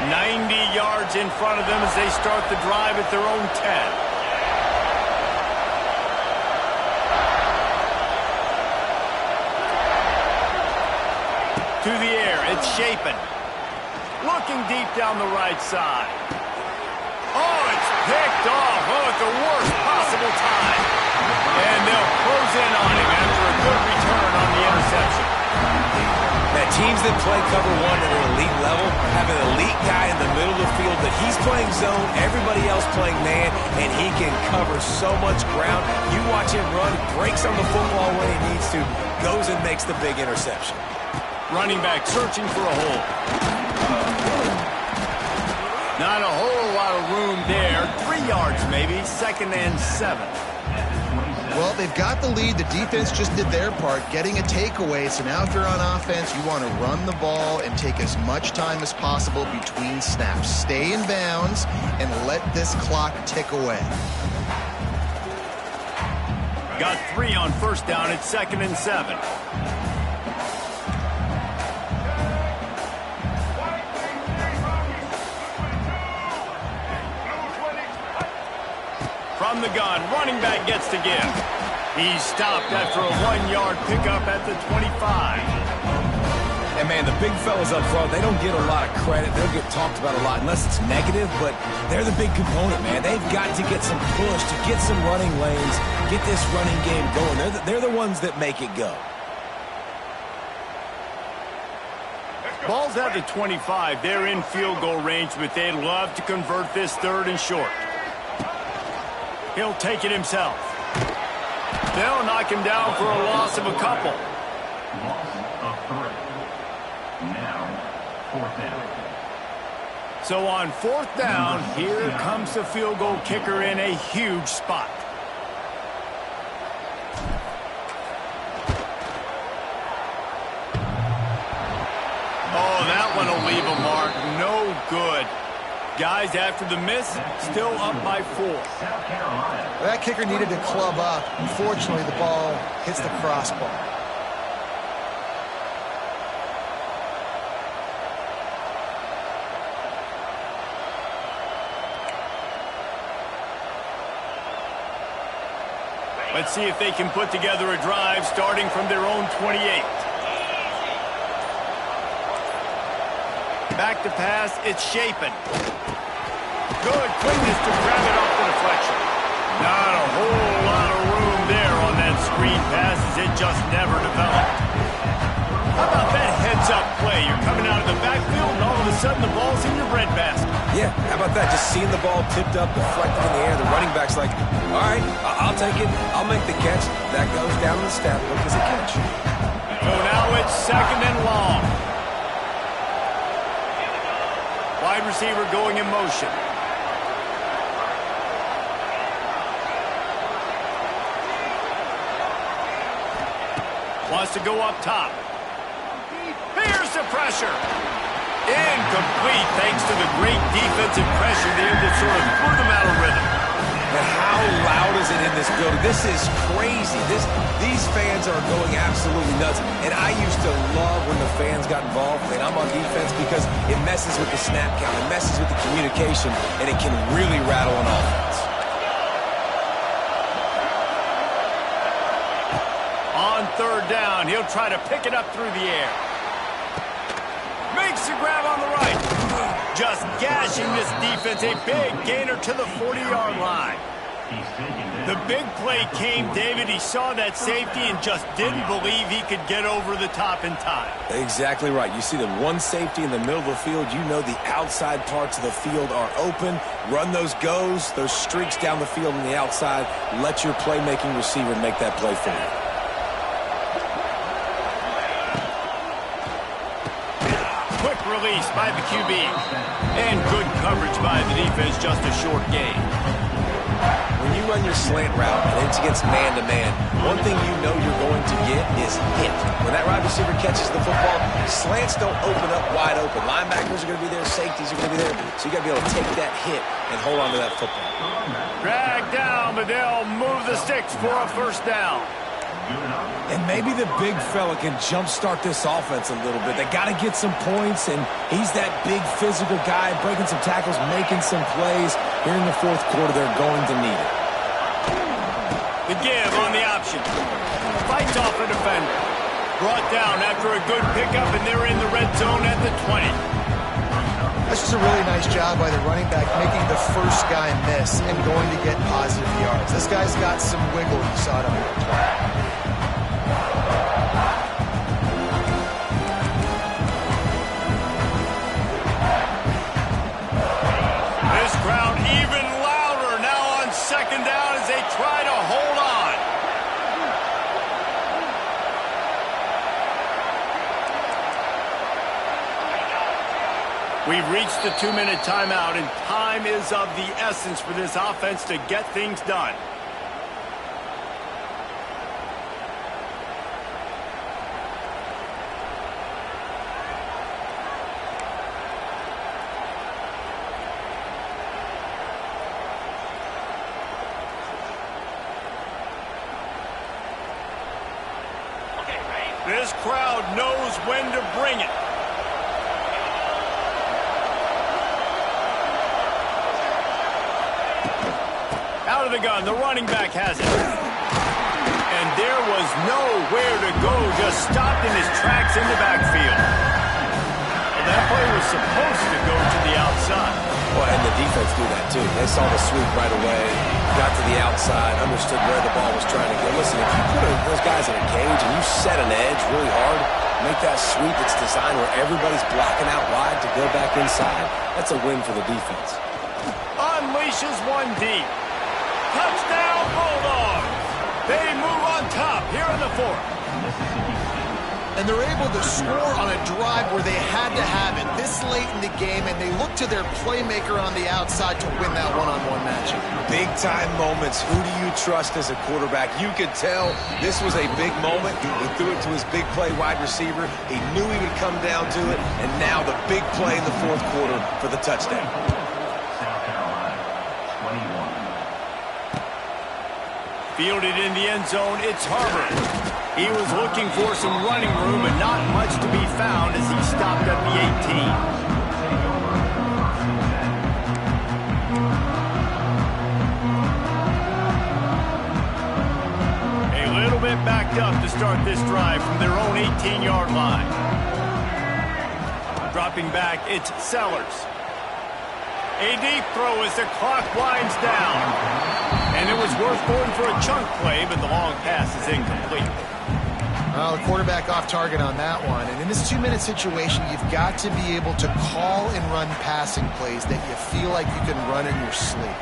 90 yards in front of them as they start the drive at their own 10. To the air, it's Shapen. Looking deep down the right side. Oh, it's picked off. Oh, at the worst possible time. And they'll close in on him after a good return on the interception. Now, teams that play cover one at an elite level have an elite guy in the middle of the field that he's playing zone, everybody else playing man, and he can cover so much ground. You watch him run, breaks on the football when he needs to, goes and makes the big interception. Running back searching for a hole. Not a whole lot of room there. 3 yards maybe, 2nd and 7. Well, they've got the lead. The defense just did their part, getting a takeaway. So now if you're on offense, you want to run the ball and take as much time as possible between snaps. Stay in bounds and let this clock tick away. Got 3 on 1st down. It's 2nd and 7. From the gun, running back gets to give. He's stopped after a 1-yard pickup at the 25. And, man, the big fellas up front, they don't get a lot of credit. They'll get talked about a lot unless it's negative, but they're the big component, man. They've got to get some push, to get some running lanes, get this running game going. They're the ones that make it go. Ball's at the 25. They're in field goal range, but they'd love to convert this 3rd and short. He'll take it himself. They'll knock him down for a loss of a couple. Loss of 3. Now, 4th down. So on 4th down, here comes the field goal kicker in a huge spot. Oh, that one will leave a mark. No good. Guys, after the miss, still up by 4. South Carolina. That kicker needed to club up. Unfortunately, the ball hits the crossbar. Let's see if they can put together a drive starting from their own 28. Back to pass, it's Shapen. Good quickness to grab it off the deflection. Not a whole lot of room there on that screen pass as it just never developed. How about that heads-up play? You're coming out of the backfield and all of a sudden the ball's in your breadbasket. Yeah, how about that? Just seeing the ball tipped up, deflected in the air. The running back's like, all right, I'll take it. I'll make the catch. That goes down the stat book as a catch. So now it's 2nd and long. Wide receiver going in motion. Wants to go up top. Here's the pressure. Incomplete thanks to the great defensive pressure there that sort of threw them out of rhythm. And how loud is it in this building? This is crazy. These fans are going absolutely nuts. And I used to love when the fans got involved when I'm on defense because it messes with the snap count, it messes with the communication, and it can really rattle an offense. On 3rd down, he'll try to pick it up through the air. Makes the grab on the right. Just gashing this defense. A big gainer to the 40-yard line. He's taken down. The big play came, David. He saw that safety and just didn't believe he could get over the top in time. Exactly right. You see the one safety in the middle of the field. You know the outside parts of the field are open. Run those goes, those streaks down the field on the outside. Let your playmaking receiver make that play for you. Quick release by the QB. And good coverage by the defense, just a short gain. When you run your slant route and it's against man-to-man, one thing you know you're going to get is hit. When that wide receiver catches the football, slants don't open up wide open. Linebackers are going to be there, safeties are going to be there, so you got to be able to take that hit and hold on to that football. Dragged down, but they'll move the sticks for a first down. And maybe the big fella can jumpstart this offense a little bit. They got to get some points, and he's that big physical guy, breaking some tackles, making some plays. Here in the fourth quarter, they're going to need it. The give on the option. Fights off a defender. Brought down after a good pickup, and they're in the red zone at the 20. That's just a really nice job by the running back, making the first guy miss and going to get positive yards. This guy's got some wiggle. You saw it on that play. This crowd even louder now on second down as they try to hold on. We've reached the 2-minute timeout, and time is of the essence for this offense to get things done. This crowd knows when to bring it. Out of the gun, the running back has it. And there was nowhere to go, just stopped in his tracks in the backfield. And that play was supposed to go to the outside. Well, and the defense do that too. They saw the sweep right away, got to the outside, understood where the ball was trying to go. Listen, if you put those guys in a cage and you set an edge really hard, make that sweep that's designed where everybody's blocking out wide to go back inside, that's a win for the defense. Unleashes one deep. Touchdown, Bulldogs! They move on top here in the fourth. And they're able to score on a drive where they had to have it this late in the game, and they look to their playmaker on the outside to win that one-on-one matchup. Big-time moments. Who do you trust as a quarterback? You could tell this was a big moment. He threw it to his big play wide receiver. He knew he would come down to it, and now the big play in the fourth quarter for the touchdown. South Carolina, 21. Fielded in the end zone, it's Harbor. He was looking for some running room and not much to be found as he stopped at the 18. A little bit backed up to start this drive from their own 18-yard line. Dropping back, it's Sellers. A deep throw as the clock winds down. And it was worth going for a chunk play, but the long pass is incomplete. Well, the quarterback off target on that one. And in this 2-minute situation, you've got to be able to call and run passing plays that you feel like you can run in your sleep.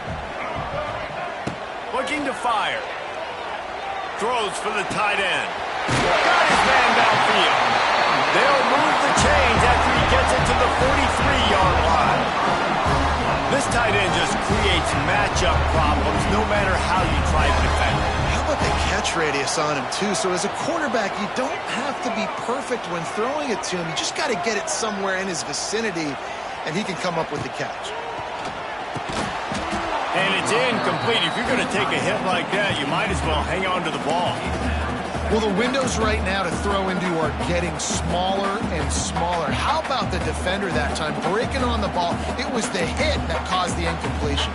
Looking to fire. Throws for the tight end. Got his man downfield. They'll move the chains after he gets it to the 43-yard line. This tight end just creates matchup problems no matter how you try to defend him. How about the catch radius on him, too? So as a quarterback, you don't have to be perfect when throwing it to him. You just got to get it somewhere in his vicinity, and he can come up with the catch. And it's incomplete. If you're going to take a hit like that, you might as well hang on to the ball. Well, the windows right now to throw into are getting smaller and smaller. How about the defender that time breaking on the ball? It was the hit that caused the incompletion.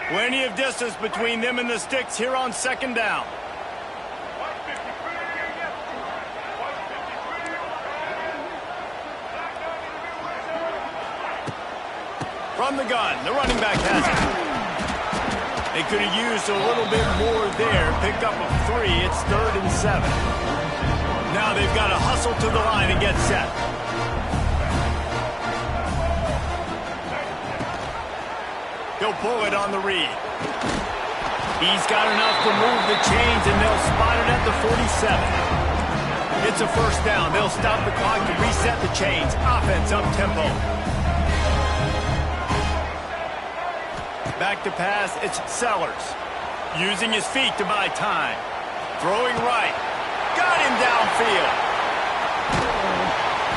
Plenty of distance between them and the sticks here on second down. From the gun, the running back has it. They could have used a little bit more there. Picked up a 3. It's 3rd and 7. Now they've got to hustle to the line and get set. He'll pull it on the read. He's got enough to move the chains, and they'll spot it at the 47. It's a first down. They'll stop the clock to reset the chains. Offense up tempo. Back to pass, it's Sellers. Using his feet to buy time. Throwing right. Got him downfield.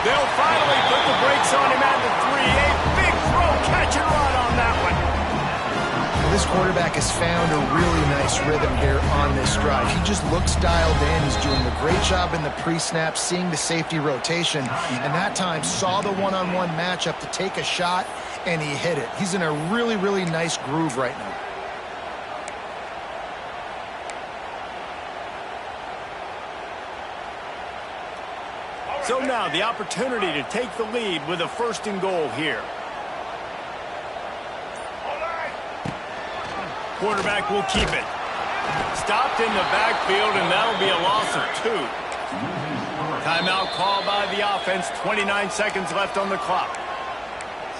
They'll finally put the brakes on him at the 3. A big throw, catch and run on that one. This quarterback has found a really nice rhythm here on this drive. He just looks dialed in. He's doing a great job in the pre-snap, seeing the safety rotation, and that time saw the one-on-one matchup to take a shot, and he hit it. He's in a really, really nice groove right now. So now the opportunity to take the lead with a 1st and goal here. Quarterback will keep it. Stopped in the backfield, and that'll be a loss of 2. Timeout called by the offense. 29 seconds left on the clock.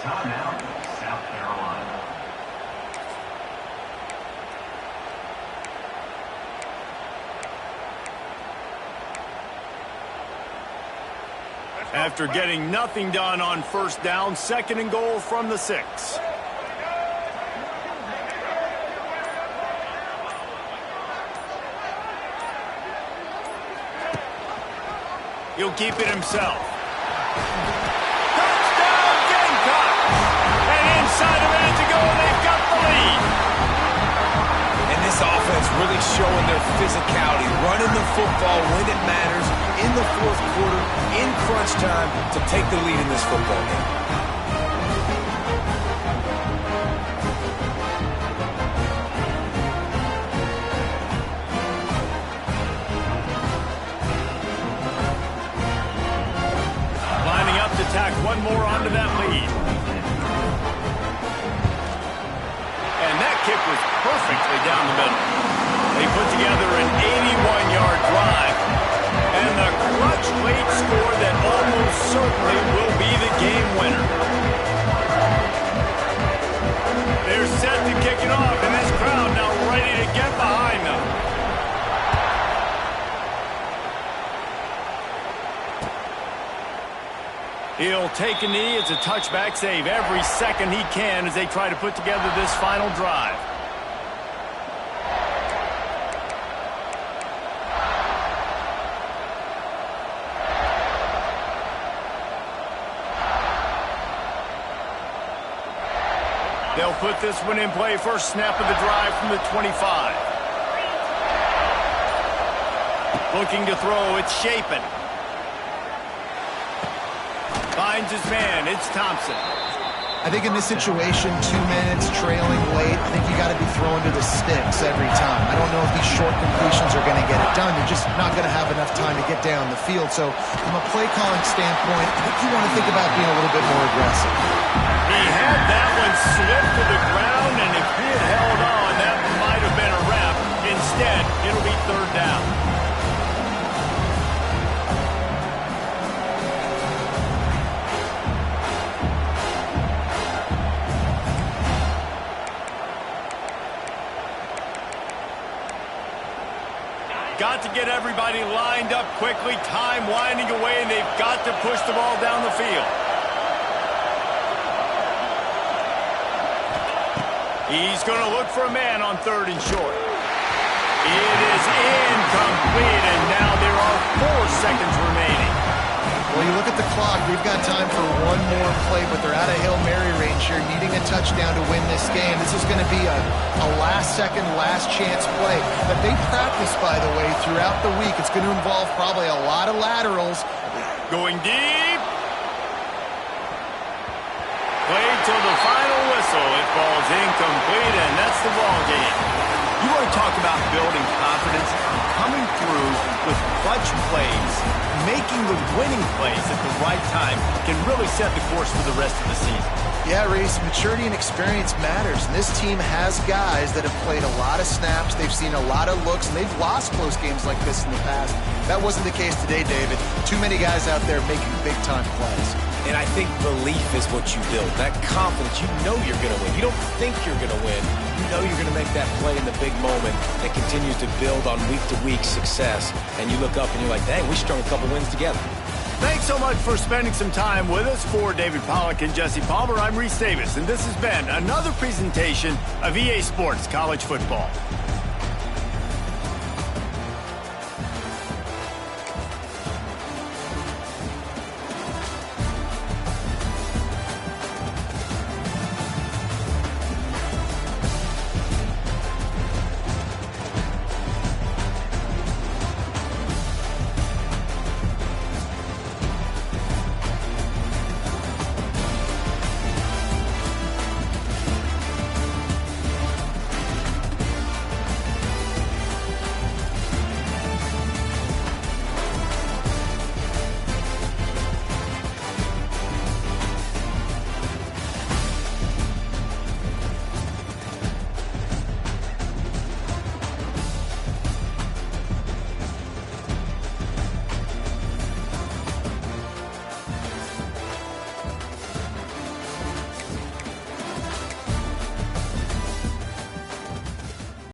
Timeout, South Carolina. After getting nothing done on 1st down, 2nd and goal from the 6. He'll keep it himself. Touchdown, Gamecocks! And inside a minute to go, they've got the lead. And this offense really showing their physicality, running the football when it matters, in the 4th quarter, in crunch time, to take the lead in this football game. Tack one more onto that lead. And that kick was perfectly down the middle. They put together an 81-yard drive. And the clutch late score that almost certainly will be the game winner. They're set to kick it off, and this crowd now ready to get behind them. He'll take a knee. It's a touchback save every second he can as they try to put together this final drive. They'll put this one in play. First snap of the drive from the 25. Looking to throw. It's Shapen. Finds his man. It's Thompson. I think in this situation, 2 minutes, trailing late, I think you got to be throwing to the sticks every time. I don't know if these short completions are going to get it done. You're just not going to have enough time to get down the field. So from a play calling standpoint, I think you want to think about being a little bit more aggressive. He had that one slip to the ground, and if he had held on, that might have been a wrap. Instead, it'll be 3rd down. Got to get everybody lined up quickly, time winding away, and they've got to push the ball down the field. He's going to look for a man on 3rd and short. It is incomplete, and now there are 4 seconds remaining. Well, you look at the clock, we've got time for one more play, but they're out of Hail Mary range here, needing a touchdown to win this game. This is going to be a last-second, last-chance play that they practice, by the way, throughout the week. It's going to involve probably a lot of laterals. Going deep. Played till the final whistle. whistle. It falls incomplete, and that's the ball game. You want to talk about building confidence? Coming through with clutch plays, making the winning plays at the right time can really set the course for the rest of the season. Yeah, Reese, maturity and experience matters, and this team has guys that have played a lot of snaps, they've seen a lot of looks, and they've lost close games like this in the past. That wasn't the case today, David. Too many guys out there making big-time plays. And I think belief is what you build. That confidence, you know you're going to win. You don't think you're going to win. You know you're going to make that play in the big moment that continues to build on week-to-week success. And you look up and you're like, dang, we strung a couple wins together. Thanks so much for spending some time with us. For David Pollack and Jesse Palmer, I'm Reese Davis, and this has been another presentation of EA Sports College Football.